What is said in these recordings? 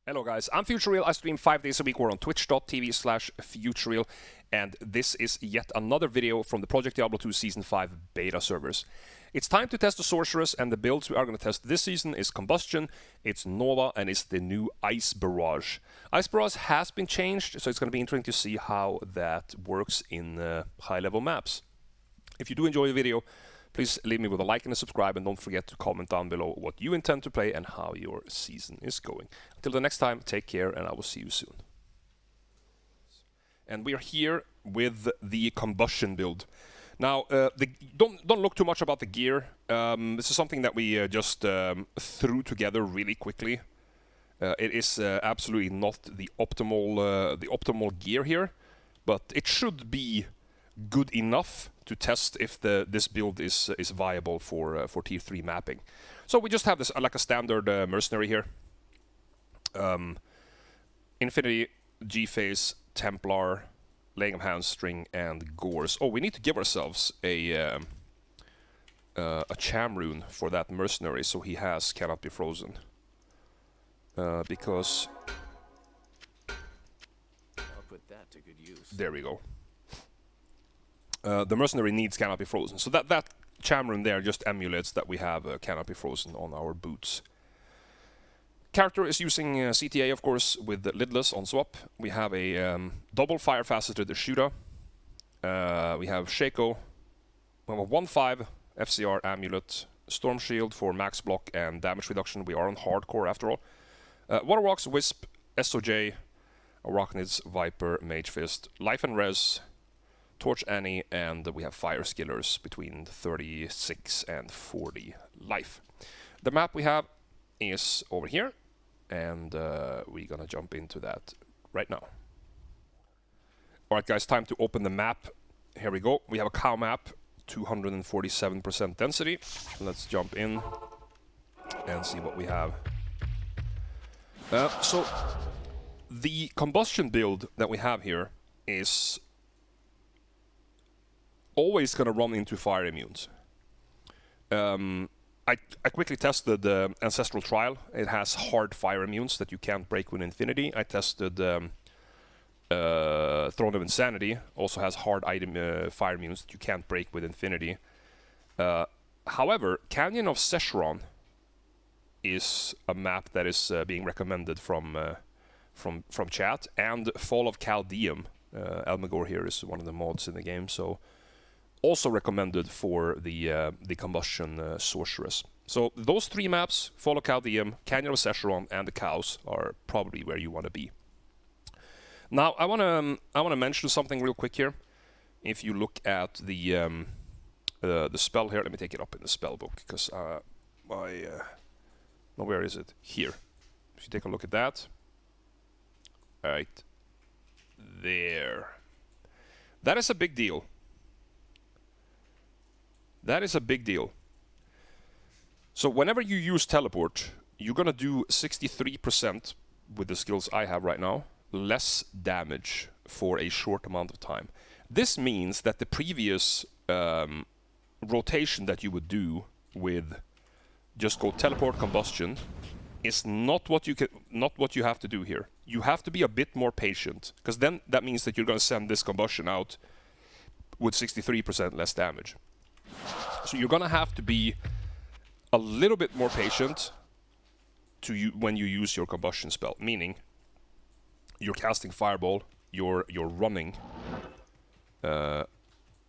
Hello guys, I'm Futureal. I stream 5 days a week. We're on twitch.tv/Futureal, and this is yet another video from the Project Diablo 2 Season 5 beta servers. It's time to test the Sorceress, and the builds we are going to test this season is Combustion, it's Nova, and it's the new Ice Barrage. Ice Barrage has been changed, so it's going to be interesting to see how that works in high-level maps. If you do enjoy the video, please leave me with a like and a subscribe, and don't forget to comment down below what you intend to play and how your season is going. Until the next time, take care, and I will see you soon. And we are here with the Combustion build. Now, don't look too much about the gear. This is something that we just threw together really quickly. It is absolutely not the optimal gear here, but it should be good enough to test if this build is viable for tier 3 mapping. So we just have this like a standard mercenary here. Infinity, G-Phase, Templar, Laying of Hands, String, and Gores. Oh, we need to give ourselves a Cham rune for that mercenary, so he cannot be frozen. Because I'll put that to good use. there we go. The mercenary needs cannot be frozen, so that Cham rune there just emulates that we have cannot be frozen on our boots. Character is using CTA, of course, with lidless on swap. We have a double fire-faceted shooter. We have Shaco. We have a 1/5 FCR amulet, Storm Shield for max block and damage reduction. We are on hardcore after all. Water Rocks, Wisp, SOJ, Arachnids, Viper, Mage Fist, Life and Res, Torch Annie, and we have Fire Skillers between 36 and 40 life. The map we have is over here, and we're gonna jump into that right now. Alright guys, time to open the map. Here we go. We have a cow map, 247% density. Let's jump in and see what we have. So the Combustion build that we have here is always gonna run into fire immunes. I quickly tested the Ancestral Trial. It has hard fire immunes that you can't break with Infinity. I tested Throne of Insanity, also has hard fire immunes that you can't break with Infinity. However, Canyon of Secheron is a map that is being recommended from chat, and Fall of Chaldeum. Elmagor here is one of the mods in the game, so also recommended for the Combustion Sorceress. So those three maps, Fall of Chaldeum, Canyon of Secheron, and the Cows, are probably where you want to be. Now I wanna mention something real quick here. If you look at the spell here, let me take it up in the spell book, because where is it? Here. If you take a look at that, right there, that is a big deal. That is a big deal. So whenever you use teleport, you're gonna do 63% with the skills I have right now, less damage for a short amount of time. This means that the previous rotation that you would do with just go teleport Combustion is not what you have to do here. You have to be a bit more patient, because then that means that you're gonna send this Combustion out with 63% less damage. So you're gonna have to be a little bit more patient when you use your Combustion spell. Meaning, you're casting Fireball, you're running.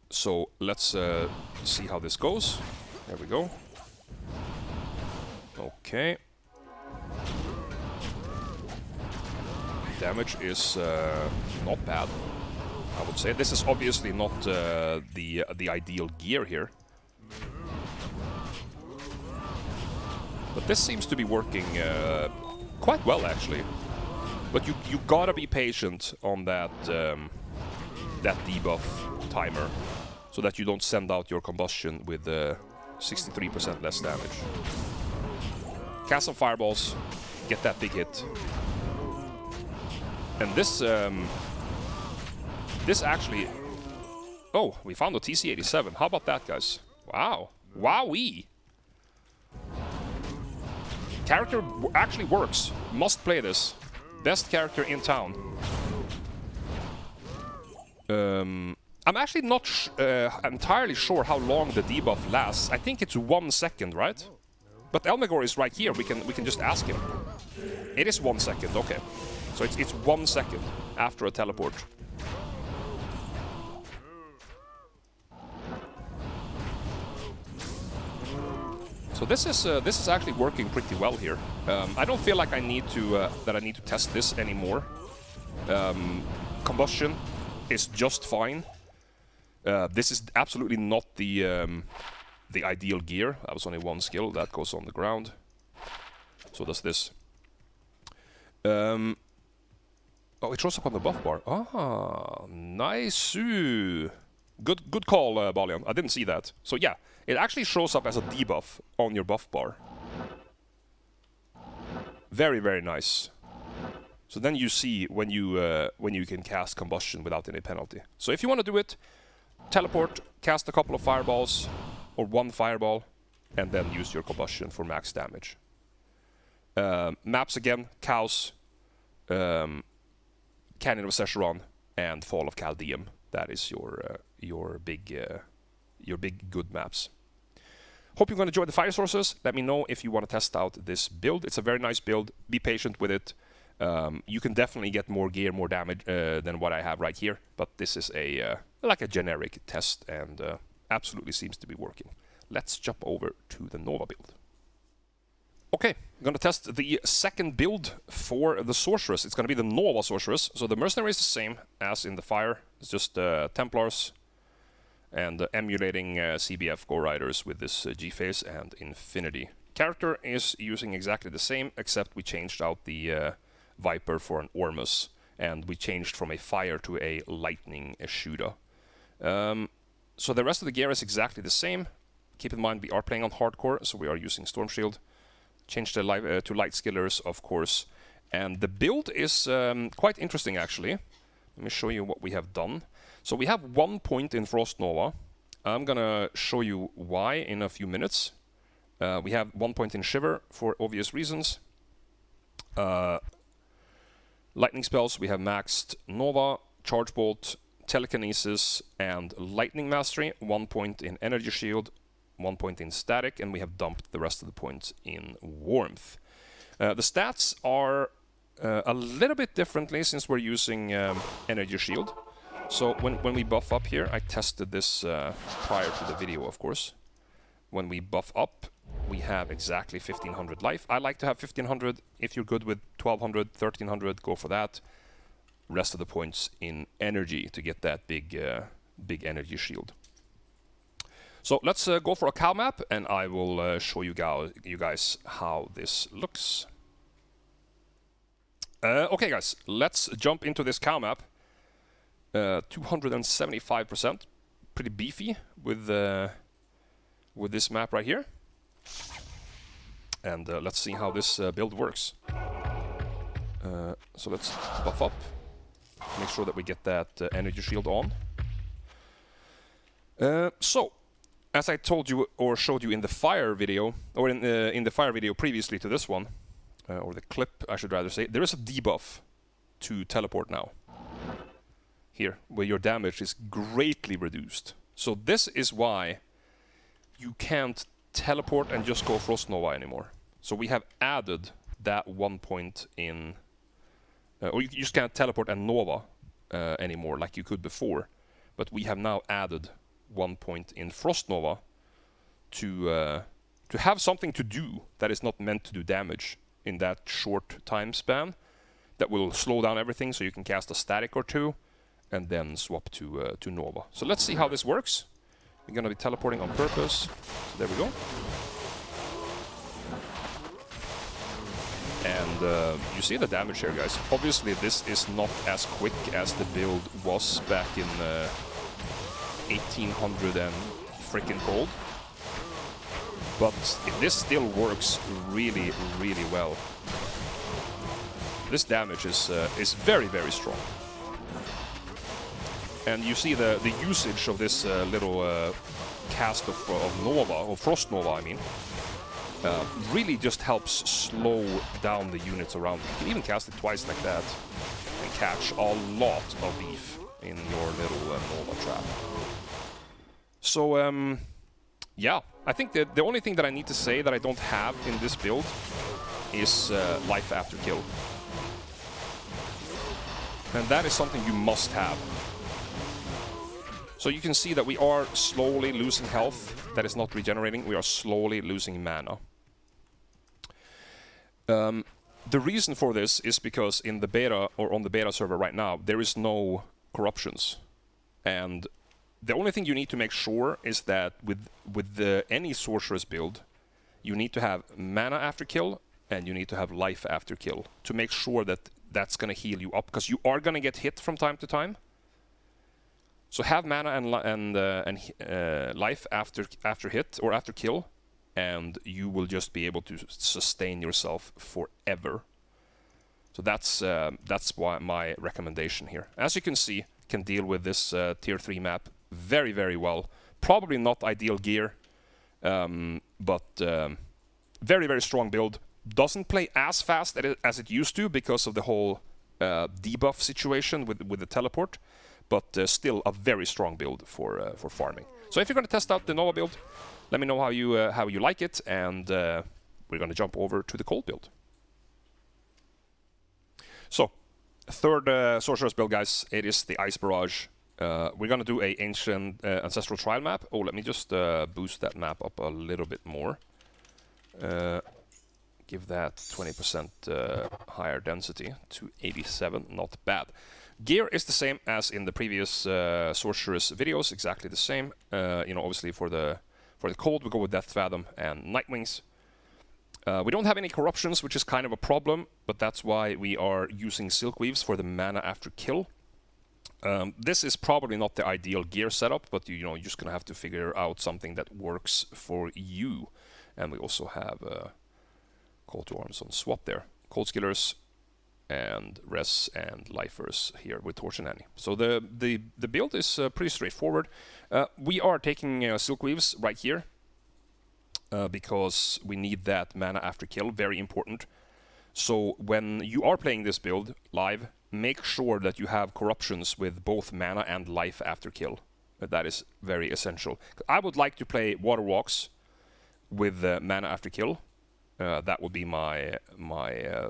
So let's see how this goes. There we go. Okay. Damage is not bad, I would say. This is obviously not the ideal gear here, but this seems to be working quite well actually. But you gotta be patient on that debuff timer, so that you don't send out your Combustion with 63% less damage. Cast some fireballs, get that big hit, and this actually. Oh, we found a TC-87. How about that, guys? Wow. Wowee! Character actually works. Must play this. Best character in town. I'm actually not entirely sure how long the debuff lasts. I think it's 1 second, right? But Elmegor is right here. We can just ask him. It is 1 second. Okay, so it's 1 second after a teleport. So this is actually working pretty well here. I don't feel like I need to test this anymore. Combustion is just fine. This is absolutely not the ideal gear. That was only one skill that goes on the ground. So does this. Oh, it shows up on the buff bar. Ah, nice. Good call, Balian. I didn't see that. So yeah, it actually shows up as a debuff on your buff bar. Very, very nice. So then you see when you can cast Combustion without any penalty. So if you want to do it, teleport, cast a couple of fireballs, or 1 fireball, and then use your Combustion for max damage. Maps again, Cows, Canyon of Secheron, and Fall of Chaldeum. That is your big good maps. Hope you're going to enjoy the fire sources. Let me know if you want to test out this build. It's a very nice build. Be patient with it. You can definitely get more gear, more damage than what I have right here. But this is like a generic test, and absolutely seems to be working. Let's jump over to the Nova build. Okay, I'm going to test the second build for the Sorceress. It's going to be the Nova Sorceress. So the Mercenary is the same as in the Fire. It's just Templars and emulating CBF Go Riders with this G-Phase and Infinity. Character is using exactly the same, except we changed out the Viper for an Ormus, and we changed from a Fire to a Lightning shooter. So the rest of the gear is exactly the same. Keep in mind we are playing on Hardcore, so we are using Storm Shield. Change the to Light Skillers, of course. And the build is quite interesting, actually. Let me show you what we have done. So we have 1 point in Frost Nova. I'm gonna show you why in a few minutes. We have 1 point in Shiver for obvious reasons. Lightning spells, we have maxed Nova, Charge Bolt, Telekinesis, and Lightning Mastery. 1 point in Energy Shield, 1 point in Static, and we have dumped the rest of the points in Warmth. The stats are a little bit differently since we're using Energy Shield. So when we buff up here, I tested this prior to the video, of course. When we buff up, we have exactly 1500 life. I like to have 1500. If you're good with 1200, 1300, go for that. Rest of the points in energy to get that big energy shield. So let's go for a cow map, and I will show you guys how this looks. Okay, guys, let's jump into this cow map. 275%, pretty beefy with this map right here. And let's see how this build works. So let's buff up, make sure that we get that energy shield on. So, as I told you or showed you in the fire video, or in the fire video previously to this one, or the clip, I should rather say, there is a debuff to teleport now. Here, where your damage is greatly reduced. So this is why you can't teleport and just go Frost Nova anymore. So we have added that 1 point in... or you just can't teleport and Nova anymore like you could before. But we have now added 1 point in Frost Nova to have something to do that is not meant to do damage in that short time span. That will slow down everything so you can cast a static or two and then swap to Nova. So let's see how this works. We're going to be teleporting on purpose. So there we go. And you see the damage here, guys. Obviously, this is not as quick as the build was back in 1800 and frickin' cold. But this still works really, really well. This damage is very, very strong. And you see the usage of this little cast of Nova, or Frost Nova, I mean. really just helps slow down the units around. You can even cast it twice like that and catch a lot of beef in your little Nova trap. So, yeah, I think that the only thing that I need to say that I don't have in this build is life after kill. And that is something you must have. So you can see that we are slowly losing health that is not regenerating. We are slowly losing mana. The reason for this is because in the beta, or on the beta server right now, there is no corruptions. And the only thing you need to make sure is that with any Sorceress build, you need to have mana after kill and you need to have life after kill to make sure that that's going to heal you up, because you are going to get hit from time to time. So have mana and life after hit or after kill, and you will just be able to sustain yourself forever. So that's why my recommendation here. As you can see, can deal with this tier 3 map very, very well. Probably not ideal gear, but very, very strong build. Doesn't play as fast as it used to because of the whole debuff situation with the teleport, but still a very strong build for farming. So if you're going to test out the Nova build, let me know how you like it, and we're going to jump over to the cold build. So, third Sorceress build, guys, it is the Ice Barrage. We're going to do a Ancient Ancestral Trial map. Oh, let me just boost that map up a little bit more. Give that 20% higher density to 87, not bad. Gear is the same as in the previous Sorceress videos, exactly the same. You know, obviously for the cold we go with Death Fathom and Nightwings. We don't have any corruptions, which is kind of a problem, but that's why we are using Silk Weaves for the mana after kill. This is probably not the ideal gear setup, but you know, you're just gonna have to figure out something that works for you. And we also have Call to Arms on swap there. Cold Skillers and Res and Lifers here with Torch and Annie. So the build is pretty straightforward. We are taking Silk Weaves right here because we need that mana after kill, very important. So when you are playing this build live, make sure that you have corruptions with both mana and life after kill. That is very essential. I would like to play Water Walks with mana after kill. That would be my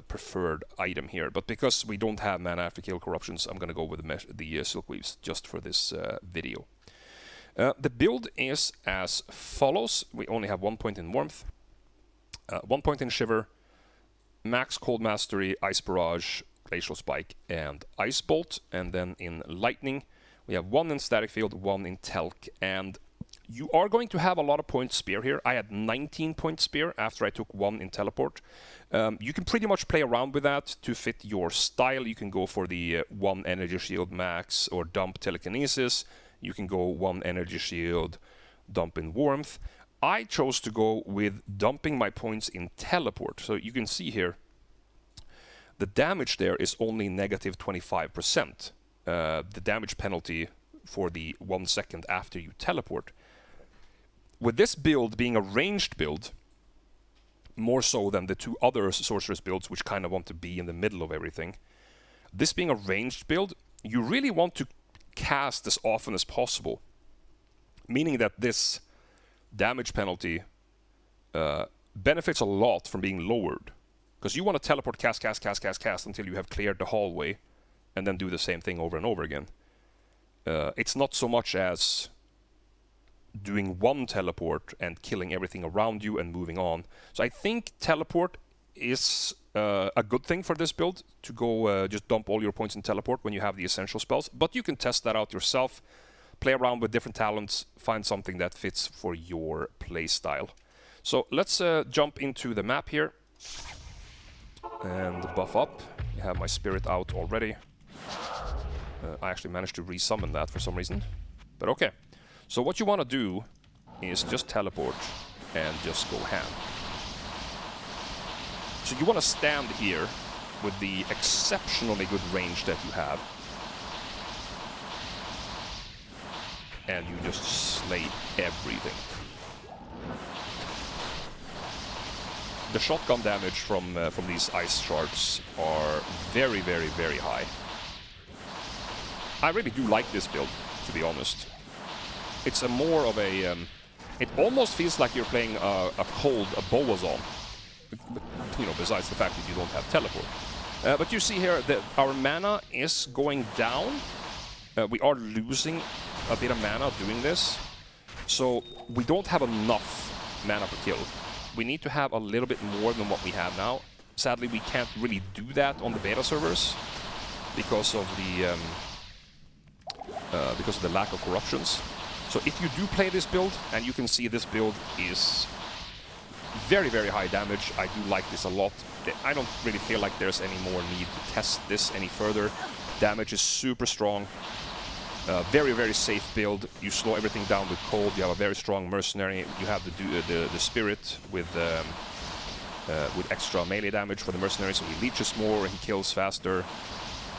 preferred item here. But because we don't have mana after kill corruptions, I'm going to go with the Silk Weaves just for this video. The build is as follows. We only have 1 point in Warmth, 1 point in Shiver, Max Cold Mastery, Ice Barrage, Glacial Spike, and Ice Bolt. And then in Lightning, we have 1 in Static Field, 1 in Telk. And you are going to have a lot of point Spear here. I had 19 point Spear after I took 1 in Teleport. You can pretty much play around with that to fit your style. You can go for the 1 Energy Shield Max or dump Telekinesis. You can go 1 Energy Shield, dump in Warmth. I chose to go with dumping my points in Teleport. So you can see here, the damage there is only negative 25%. The damage penalty for the 1 second after you teleport. With this build being a ranged build, more so than the 2 other Sorceress builds, which kind of want to be in the middle of everything, this being a ranged build, you really want to cast as often as possible. Meaning that this damage penalty benefits a lot from being lowered. Because you want to teleport, cast until you have cleared the hallway, and then do the same thing over and over again. It's not so much as doing 1 teleport and killing everything around you and moving on. So I think teleport is a good thing for this build, to go just dump all your points in teleport when you have the essential spells. But you can test that out yourself, play around with different talents, find something that fits for your playstyle. So let's jump into the map here and buff up. I have my spirit out already. I actually managed to resummon that for some reason, but okay. So what you want to do is just teleport and just go ham. So you want to stand here with the exceptionally good range that you have, and you just slay everything. the shotgun damage from these ice shards are very, very, very high. I really do like this build, to be honest. It's a more of a... it almost feels like you're playing a boa zone. You know, besides the fact that you don't have teleport. But you see here that our mana is going down. We are losing a bit of mana doing this. So we don't have enough mana per kill. We need to have a little bit more than what we have now. Sadly, we can't really do that on the beta servers because of the lack of corruptions. So if you do play this build, and you can see this build is very, very high damage, I do like this a lot. I don't really feel like there's any more need to test this any further. Damage is super strong. Very, very safe build. You slow everything down with cold. You have a very strong mercenary. You have the spirit with extra melee damage for the mercenary, so he leeches more, he kills faster.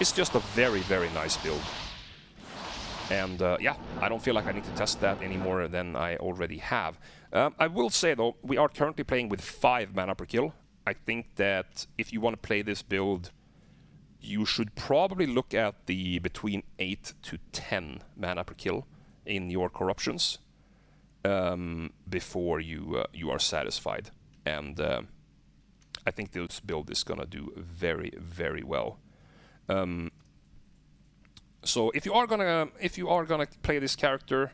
It's just a very, very nice build. And yeah, I don't feel like I need to test that any more than I already have. I will say though, we are currently playing with 5 mana per kill. I think that if you want to play this build, you should probably look at the between 8 to 10 mana per kill in your corruptions before you are satisfied. And I think this build is gonna do very, very well. So if you are gonna play this character,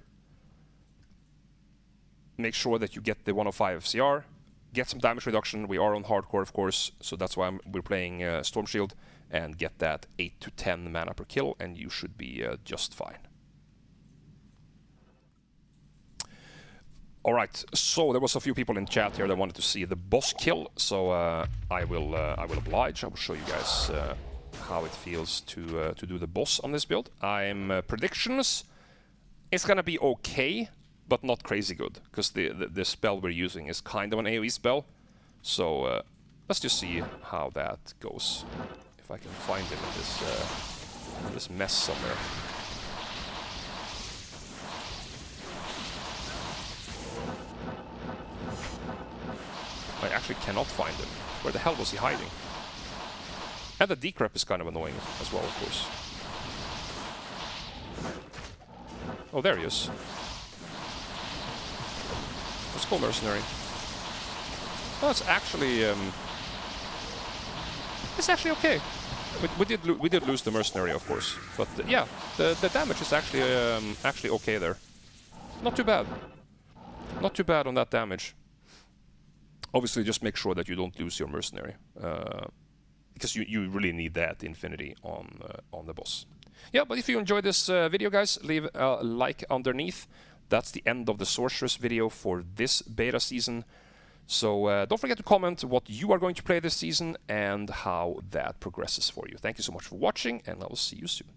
make sure that you get the 105 FCR, get some damage reduction. We are on hardcore, of course, so that's why we're playing Storm Shield, and get that 8 to 10 mana per kill, and you should be just fine. All right, so there was a few people in chat here that wanted to see the boss kill, so I will oblige. I will show you guys how it feels to do the boss on this build. I'm predictions. It's gonna be okay, but not crazy good, because the spell we're using is kind of an AoE spell. So let's just see how that goes. If I can find him in this mess somewhere. I actually cannot find him. Where the hell was he hiding? And the decrep is kind of annoying as well, of course. Oh, there he is. Let's go mercenary. Oh, it's actually okay. We did lose the mercenary, of course, but yeah, the damage is actually okay there. Not too bad. Not too bad on that damage. Obviously, just make sure that you don't lose your mercenary, because you really need that infinity on the boss. Yeah, but if you enjoyed this video, guys, leave a like underneath. That's the end of the Sorceress video for this beta season. So don't forget to comment what you are going to play this season and how that progresses for you. Thank you so much for watching, and I will see you soon.